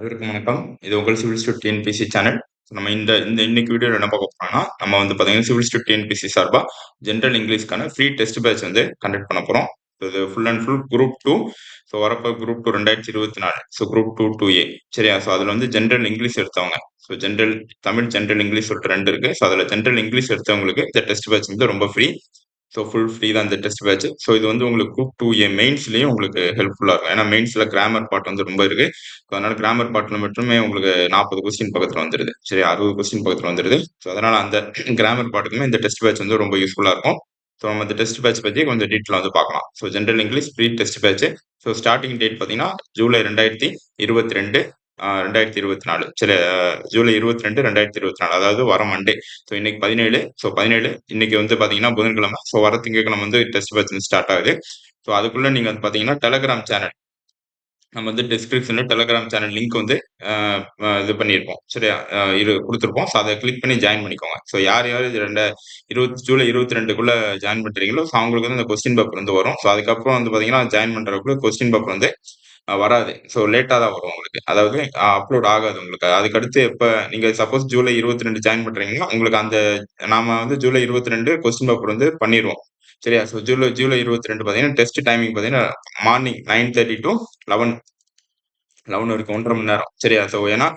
அனைவருக்கும் வணக்கம். இது உங்கள் சிவில் ஸ்டூட் டிஎன்பிஎஸ்சி சேனல். நம்ம இந்த இந்த இன்னைக்கு வீடியோல என்ன பார்க்க போறோம்னா, நம்ம வந்து பார்த்தீங்கன்னா, சிவில் ஸ்டூட் டிஎன்பிஎஸ்சி சார்பா ஜெனரல் இங்கிலீஷ்க்கான ஃப்ரீ டெஸ்ட் பேட்ச் வந்து கண்டக்ட் பண்ண போறோம். இது full and full group 2. So வரப்போ குரூப் 2 2024. So group 2, 2A. சரியா? ஸோ அதுல வந்து ஜெனரல் இங்கிலீஷ் எடுத்தவங்க. So general Tamil, general English சொல்லிட்டு 2 இருக்கு. ஸோ அதுல ஜெனரல் இங்கிலீஷ் எடுத்தவங்களுக்கு இந்த டெஸ்ட் பேட்ச் வந்து ரொம்ப ஃப்ரீ. ஸோ ஃபுல் ஃப்ரீ தான் இந்த டெஸ்ட் பேட்ச். ஸோ இது வந்து உங்களுக்கு குரூப் 2A மெயின்ஸ்லயும் உங்களுக்கு ஹெல்ப்ஃபுல்லா இருக்கும். ஏன்னா மெயின்ஸ்ல கிராமர் பார்ட் வந்து ரொம்ப இருக்கு. ஸோ அதனால கிராமர் பார்ட்ல மட்டுமே உங்களுக்கு 40 கொஸ்டின் பக்கத்துல வந்துருது. சரி 60 கொஸ்டின் பக்கத்துல வந்துருது. ஸோ அதனால அந்த கிராமர் பார்ட்டுக்குமே இந்த டெஸ்ட் பேட்ச் வந்து ரொம்ப யூஸ்ஃபுல்லா இருக்கும். ஸோ நம்ம இந்த டெஸ்ட் பேட்ச் பத்தி கொஞ்சம் டீட்டெயிலா வந்து பார்க்கலாம். So general English free test batch. So starting date பார்த்தீங்கன்னா ஜூலை 2022 2024. சரி ஜூலை 22 2024, அதாவது வர மண்டே. ஸோ இன்னைக்கு 17. ஸோ 17 இன்னைக்கு வந்து பார்த்தீங்கன்னா புதன்கிழமை. ஸோ வர திங்கட்கிழமை வந்து டெஸ்ட் பேட்ச் வந்து ஸ்டார்ட் ஆகுது. ஸோ அதுக்குள்ள நீங்க வந்து பார்த்தீங்கன்னா டெலகிராம் சேனல் நம்ம வந்து டிஸ்கிரிப்ஷன்ல டெலகிராம் சேனல் லிங்க் வந்து இது பண்ணியிருப்போம். சரியா? குடுத்துருப்போம். ஸோ அத கிளிக் பண்ணி ஜாயின் பண்ணிக்கோங்க. ஸோ யார் யார் இது ஜூலை 22க்குள்ள ஜாயின் பண்றீங்களோ, ஸோ அவங்களுக்கு வந்து இந்த கொஸ்டின் பேப்பர் வந்து வரும். ஸோ அதுக்கப்புறம் வந்து பார்த்தீங்கன்னா, ஜாயின் பண்றதுக்குள்ள கொஸ்டின் பேப்பர் வந்து வராது. ஸோ லேட்டா தான் வரும் உங்களுக்கு. அதாவது அப்லோட் ஆகாது உங்களுக்கு. அதுக்கடுத்து எப்ப நீங்க சப்போஸ் ஜூலை 22 ஜாயின் பண்றீங்கன்னா, உங்களுக்கு அந்த நாம வந்து ஜூலை 22 கொஸ்டின் பேப்பர் வந்து பண்ணிருவோம். சரியா? ஸோ ஜூலை ஜூலை 22 பார்த்தீங்கன்னா, டெஸ்ட் டைமிங் பார்த்தீங்கன்னா, மார்னிங் 9:30 to 11 11 வரைக்கும் 1 1/2 மணி நேரம். சரியா? ஸோ ஏன்னா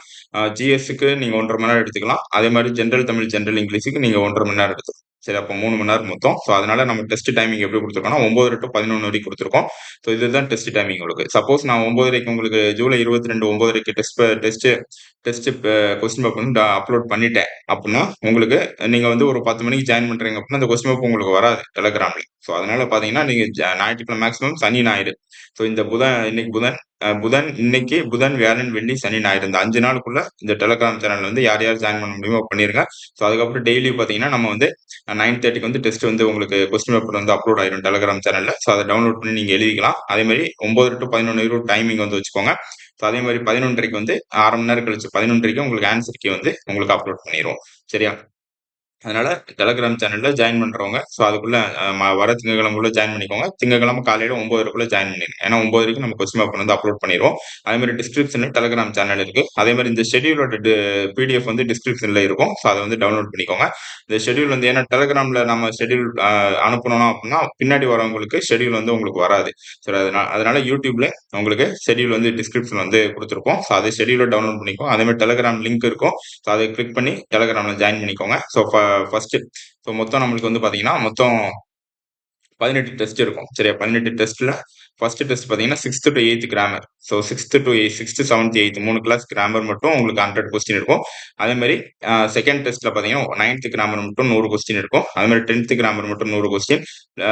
ஜிஎஸ்க்கு நீங்க 1 1/2 மணி நேரம் எடுத்துக்கலாம். அதே மாரி ஜெனரல் தமிழ், ஜெனரல் இங்கிலீஷ்க்கு நீங்க 1 1/2 மணி நேரம் எடுத்துக்கலாம். சரி அப்ப 3 மணி நேரம் மொத்தம். ஸோ அதனால நம்ம டெஸ்ட் டைமிங் எப்படி குடுத்துருக்கோம்னா 9:30 to 11 வரைக்கும் குடுத்துருக்கோம். ஸோ இதுதான் டெஸ்ட் டைமிங் உங்களுக்கு. சப்போஸ் நான் 9:30க்கு உங்களுக்கு ஜூலை 22 9:30க்கு டெஸ்ட் கொஸ்டின் பேப்பர் வந்து அப்லோட் பண்ணிட்டேன் அப்டின்னா, உங்களுக்கு நீங்க வந்து ஒரு 10 மணிக்கு ஜாயின் பண்றீங்க அப்டின்னா, அந்த கொஸ்டின் பேப்பர் உங்களுக்கு வராது டெலகிராம்ல. ஸோ அதனால பார்த்தீங்கன்னா, நீங்க ஞாயிற்றுக்கிழமை மேக்ஸிமம் சனி, ஞாயிறு. ஸோ இந்த இன்னைக்கு புதன், வியாழன், வெள்ளி, சனி, ஞாயிறு இந்த 5 நாளுக்குள்ள இந்த டெலகிராம் சேனல்ல வந்து யார் யார் ஜாயின் பண்ண முடியுமோ பண்ணிருங்க. ஸோ அதுக்கப்புறம் டெய்லி பார்த்தீங்கன்னா, நம்ம வந்து 9:30க்கு வந்து டெஸ்ட் வந்து உங்களுக்கு கொஸ்டின் பேப்பர் வந்து அப்லோட் ஆயிரும் டெலகிராம் சேனல்ல. ஸோ அத டவுன்லோட் பண்ணி நீங்க எழுதிக்கலாம். அதே மாரி 9 to 11 டைமிங் வந்து வச்சுக்கோங்க. ஸோ அதே மாரி 11:30க்கு வந்து 1/2 மணி நேரம் கழிச்சு 11:30க்கு உங்களுக்கு ஆன்சர் கீ வந்து உங்களுக்கு அப்லோட் பண்ணிருவோம். சரியா? அதனால டெலகிராம் சேனல்ல ஜாயின் பண்றவங்க, ஸோ அதுக்குள்ள வர திங்கட்கிழமைக்குள்ள ஜாயின் பண்ணிக்கோங்க. திங்கட்கிழமை காலையில 9:30க்குள்ள ஜாயின் பண்ணிருங்க. ஏன்னா 9:30க்கு நம்ம கொஸ்டின் பேப்பர் வந்து அப்லோட் பண்ணிருவோம். அதே மாரி டிஸ்கிரிப்ஷன்ல டெலகிராம் சேனல் இருக்கு. அதே மாரி இந்த ஷெட்யூலோட பிடிஎஃப் வந்து டிஸ்கிரிப்ஷன்ல இருக்கும். ஸோ அத வந்து டவுன்லோட் பண்ணிக்கோங்க. இந்த ஷெட்யூல் வந்து ஏன்னா டெலகிராம்ல நம்ம ஷெட்யூல் அனுப்பணும் அப்படின்னா, பின்னாடி வரவங்களுக்கு ஷெட்யூல் வந்து உங்களுக்கு வராது. சரி அதனால யூடியூப்ல உங்களுக்கு ஷெட்யூல் வந்து டிஸ்கிரிப்ஷன் வந்து குடுத்துருப்போம். ஸோ அது ஷெட்யூல டவுன்லோட் பண்ணிக்கோங்க. அதே மாரி டெலகிராம் லிங்க் இருக்கும். ஸோ அதை கிளிக் பண்ணி டெலகிராம்ல ஜாயின் பண்ணிக்கோங்க. ஸோ ஃபர்ஸ்ட் ஸோ மொத்தம் நம்மளுக்கு வந்து பார்த்தீங்கன்னா, மொத்தம் 18 டெஸ்ட் இருக்கும். சரியா? 18 டெஸ்ட்ல ஃபர்ஸ்ட் டெஸ்ட் பார்த்தீங்கன்னா, 6த் to 8த் grammar. So 6th, 7th, 8th 3 class grammar மட்டும் உங்களுக்கு 100 கொஸ்டின் இருக்கும். அதே மாரி செகண்ட் டெஸ்ட்ல பார்த்தீங்கன்னா, 9th கிராமர் மட்டும் 100 கொஸ்டின் இருக்கும். அதே மாரி 10th கிராமர் மட்டும் 100 question.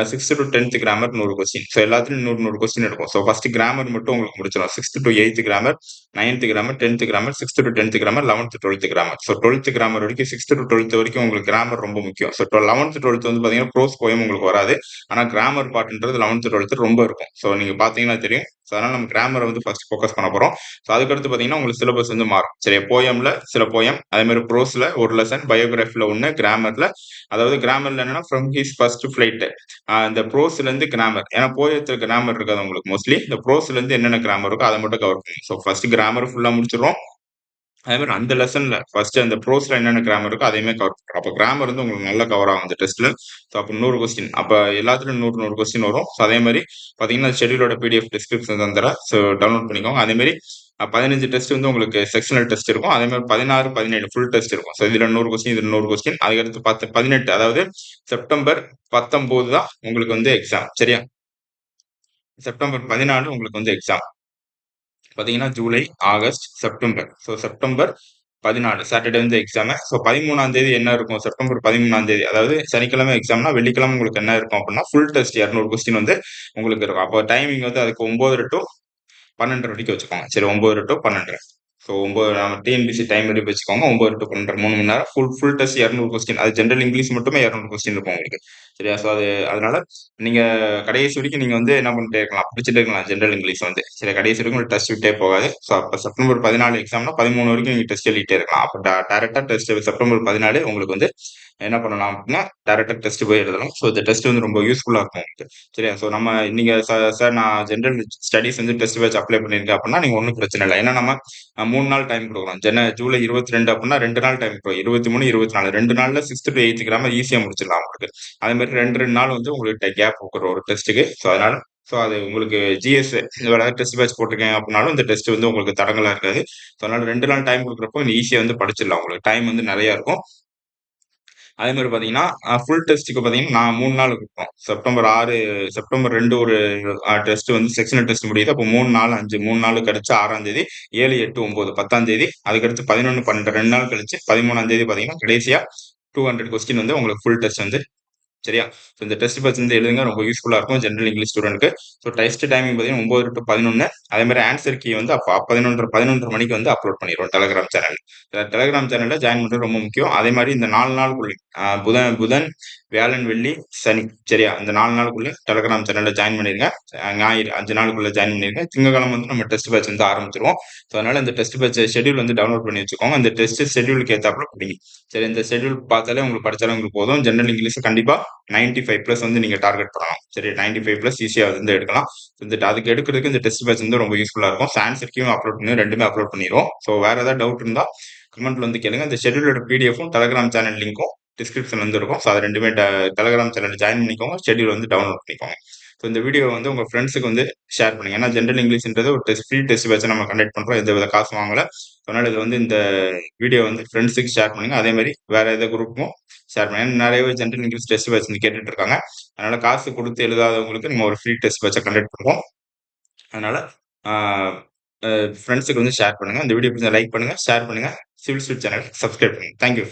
6th to 10th grammar 100 question. So எல்லாத்துலயும் 100, 100 கொஸ்டின் இருக்கும். ஸோ ஃபர்ஸ்ட் கிராமர் மட்டும் உங்களுக்கு முடிச்சிடும். 6th to 8th grammar, 9th grammar, 10th grammar, 6th to 10th grammar, 11th, 12th grammar. So 12th grammar வரைக்கும் 6th to 12th வரைக்கும் உங்களுக்கு grammar ரொம்ப முக்கியம். ஸோ 11th, 12th வந்து பார்த்தீங்கன்னா, ப்ரோஸ் போயம் உங்களுக்கு வராது. ஆனா கிராமர் பார்ட்ன்றது 11th, 12th ரொம்ப இருக்கும். ஸோ நீங்க பார்த்தீங்கன்னா தெரியும். ஸோ அதனால நம்ம கிராமரை வந்து ஃபர்ஸ்ட் ஃபோக்கஸ் பண்ண போறோம். ஸோ அதுக்கடுத்து பார்த்தீங்கன்னா, உங்களுக்கு சிலபஸ் வந்து மாறும். சரியா? போயம்ல சில போயம், அதே மாரி ப்ரோஸ்ல ஒரு லெசன், பயோகிராஃபில 1, கிராமர்ல அதாவது கிராமர்ல என்னன்னா ஃப்ரம் ஹிஸ் ஃபர்ஸ்ட் ஃபிளைட். இந்த ப்ரோஸ்ல இருந்து கிராமர். ஏன்னா போயத்துல கிராமர் இருக்காது உங்களுக்கு மோஸ்ட்லி. இந்த ப்ரோஸ்ல இருந்து என்னென்ன கிராமர் இருக்கோ அத மட்டும் கவர் பண்ணுங்க. ஸோ ஃபர்ஸ்ட் கிராமர் ஃபுல்லா முடிச்சிடுறோம். அதே மாரி அந்த லெசன்ல ஃபர்ஸ்ட் அந்த ப்ரோஸ்ல என்னென்ன கிராமர் இருக்கோ அதையுமே கவர் பண்றோம். அப்ப கிராமர் வந்து உங்களுக்கு நல்லா கவர் ஆகும் அந்த டெஸ்ட்ல. ஸோ அப்ப 100 கொஸ்டின். அப்ப எல்லாத்துலயும் 100, 100 கொஸ்டின் வரும். ஸோ அதே மாரி பார்த்தீங்கன்னா, ஷெட்யூலோட பிடிஎஃப் டிஸ்கிரிப்ஷன் தந்துர்றேன். ஸோ டவுன்லோட் பண்ணிக்கோங்க. அதே மாரி 15 டெஸ்ட் வந்து உங்களுக்கு செக்ஷனல் டெஸ்ட் இருக்கும். அதே மாரி 16, 17 ஃபுல் டெஸ்ட் இருக்கும். ஸோ இதுல 100 கொஸ்டின், இதுல 100 கொஸ்டின். அதுக்கடுத்து 18 அதாவது செப்டம்பர் 19 தான் உங்களுக்கு வந்து எக்ஸாம். சரியா? செப்டம்பர் 14 உங்களுக்கு வந்து எக்ஸாம். பார்த்தீங்கன்னா, July, August, September. So September 14 Saturday வந்து எக்ஸாமு. ஸோ 13ஆம் தேதி என்ன இருக்கும்? செப்டம்பர் 13ஆம் தேதி அதாவது சனிக்கிழமை எக்ஸாம்னா, வெள்ளிக்கிழமை உங்களுக்கு என்ன இருக்கும் அப்டின்னா, ஃபுல் டெஸ்ட் 200 கொஸ்டின் வந்து உங்களுக்கு இருக்கும். அப்போ டைமிங் வந்து அதுக்கு 9:30 to 12:30 வரைக்கும் வச்சுக்கோங்க. சரி 9:30 to 12:30. ஸோ 9 நம்ம டிஎன்பிஎஸ்சி டைம் வரைக்கும் வச்சுக்கோங்க. 9 to 12:30 3 மணி நேரம். Full test 200 question. அது ஜெனரல் இங்கிலீஷ் மட்டுமே 200 கொஸ்டின் இருக்கும் உங்களுக்கு. சரியா? ஸோ அதனால நீங்க கடைசி வரைக்கும் நீங்க வந்து என்ன பண்ணிட்டே இருக்கலாம், படிச்சுட்டே இருக்கலாம் ஜெனரல் இங்கிலீஷ் வந்து. சரி கடைசி வரைக்கும் உங்களுக்கு டெஸ்ட் விட்டே போகாது. ஸோ அப்ப செப்டம்பர் 14 எக்ஸாம்னா 13 வரைக்கும் நீங்க டெஸ்ட் எழுதிட்டே இருக்கலாம். அப்ப டைரக்ட்டா டெஸ்ட் செப்டம்பர் 14 உங்களுக்கு வந்து என்ன பண்ணலாம் அப்டின்னா, டைரக்ட்டா டெஸ்ட் போய் எழுதலாம். ஸோ இந்த டெஸ்ட் வந்து ரொம்ப யூஸ்ஃபுல்லா இருக்கும் உங்களுக்கு. சரியா? ஸோ நீங்க சார் நான் ஜெனரல் ஸ்டடீஸ் வந்து டெஸ்ட் பேட்ச் அப்ளை பண்ணியிருக்கேன் அப்டின்னா, நீங்க ஒண்ணும் பிரச்சனை இல்ல. ஏன்னா நம்ம 3 நாள் டைம் குடுக்குறோம். ஜூலை 22 அப்டின்னா 2 நாள் டைம் குடுக்குறோம். 23, 24 2 நாள்ல 6த் டூ 8த் கிராமர் ஈஸியா முடிச்சிடலாம் உங்களுக்கு. அதே மாரி 2 நாள் வந்து உங்களுக்கு கேப் குடுக்குறோம் ஒரு டெஸ்ட்டுக்கு. அதனால அது உங்களுக்கு ஜிஎஸ் வேற ஏதாவது டெஸ்ட் பேட்ச் போட்டிருக்கேன் அப்டின்னாலும் இந்த டெஸ்ட் வந்து உங்களுக்கு தடங்கலா இருக்காது. அதனால 2 நாள் டைம் குடுக்குறப்போ ஈஸியா வந்து படிச்சிடலாம். உங்களுக்கு டைம் வந்து நெறைய இருக்கும். அதே மாரி பார்த்தீங்கன்னா, ஃபுல் டெஸ்ட்க்கு பார்த்தீங்கன்னா, நான் 3 நாள் குடுப்போம். செப்டம்பர் 2 ஒரு டெஸ்ட் வந்து செக்ஷனல் டெஸ்ட் முடியுது. அப்போ 3, 4, 5 3 நாள் கழிச்சு 6ஆம் தேதி, 7, 8, 9 10ஆம் தேதி, அதுக்கடுத்து 11, 12 2 நாள் கழிச்சு 13ஆம் தேதி பார்த்தீங்கன்னா, கடைசியா 200 கொஸ்டின் வந்து உங்களுக்கு ஃபுல் டெஸ்ட் வந்து சரியா? ஸோ இந்த டெஸ்ட் பேட்ச் வந்து எழுதுங்க. ரொம்ப யூஸ்ஃபுல்லா இருக்கும் ஜெனரல் இங்கிலீஷ் ஸ்டூடண்ட்க்கு. ஸோ டெஸ்ட் டைமிங் பார்த்தீங்கன்னா 9 டூ 11. அதே மாரி ஆன்ஸர் கீ வந்து அப்ப 11:30 மணிக்கு வந்து அப்லோட் பண்ணிருவோம் டெலகிராம் சேனல். டெலகிராம் சேனல்ல ஜாயின் பண்றது ரொம்ப முக்கியம். அதே மாரி இந்த 4 நாளுக்குள்ள புதன், வியாழன், வெள்ளி, சனி சரியா? இந்த 4 நாளுக்குள்ள டெலகிராம் சேனல்ல ஜாயின் பண்ணிருங்க. ஞாயிறு 5 நாளுக்குள்ள ஜாயின் பண்ணிருங்க. திங்கட்கிழமை வந்து நம்ம டெஸ்ட் பேட்ச் வந்து ஆரம்பிச்சுருவோம். ஸோ அதனால இந்த டெஸ்ட் பேட்ச் ஷெட்யூல் வந்து டவுன்லோட் பண்ணி வச்சுக்கோங்க. அந்த டெஸ்ட் ஷெட்யூலுக்கு ஏத்தாப்புல படிங்க. சரி இந்த ஷெட்யூல் பார்த்தாலே உங்களுக்கு படிச்சாலே உங்களுக்கு போதும். ஜெனரல் இங்கிலீஷ் கண்டிப்பா 95+ வந்து நீங்க டார்கெட் பண்ணலாம். சரி 95+ ஈஸியா வந்து எடுக்கலாம். அதுக்கு எடுக்கிறதுக்கு இந்த டெஸ்ட் பேட்ச் வந்து ரொம்ப யூஸ்ஃபுல்லா இருக்கும். ஆன்சர் கீயும் அப்லோட் பண்ணி 2மே அப்லோட் பண்ணிருவோம். ஸோ வேற ஏதாவது டவுட் இருந்தா கமெண்ட்ல வந்து கேளுங்க. இந்த ஷெட்யூலோட பிடிஎஃப்பும் டெலகிராம் சேனல் லிங்க்கும் டிஸ்கிரிப்ஷன்ல வந்து இருக்கும். ஸோ அது 2மே டெலகிராம் சேனல் ஜாயின் பண்ணிக்கோங்க. ஷெட்யூல் வந்து டவுன்லோட் பண்ணிக்கோங்க. ஸோ இந்த வீடியோ வந்து உங்க ஃப்ரெண்ட்ஸுக்கு வந்து ஷேர் பண்ணுங்க. ஏன்னா ஜெனரல் இங்கிலீஷ்ன்றது ஒரு ஃப்ரீ டெஸ்ட் பேட்ச் நம்ம கண்டக்ட் பண்றோம். எந்தவித காசும் வாங்கல. அதனால இது வந்து இந்த வீடியோ வந்து ஃப்ரெண்ட்ஸுக்கு ஷேர் பண்ணுங்க. அதே மாரி வேற எந்த குரூப்புக்கும் ஷேர் பண்ணுங்க. ஏன்னா நெறைய ஜெனரல் இங்கிலீஷ் டெஸ்ட் பேட்ச் வந்து கேட்டுட்டு இருக்காங்க. அதனால காசு குடுத்து எழுதாதவங்களுக்கு நம்ம ஒரு ஃப்ரீ டெஸ்ட் பேட்ச கண்டக்ட் பண்றோம். அதனால ஆ ஃப்ரெண்ட்ஸுக்கு வந்து ஷேர் பண்ணுங்க. இந்த வீடியோ பிடிச்சா லைக் பண்ணுங்க, ஷேர் பண்ணுங்க. சிவில் ஸ்ட்ரீட் சேனல் சப்ஸ்கிரைப் பண்ணுங்க. Thank you.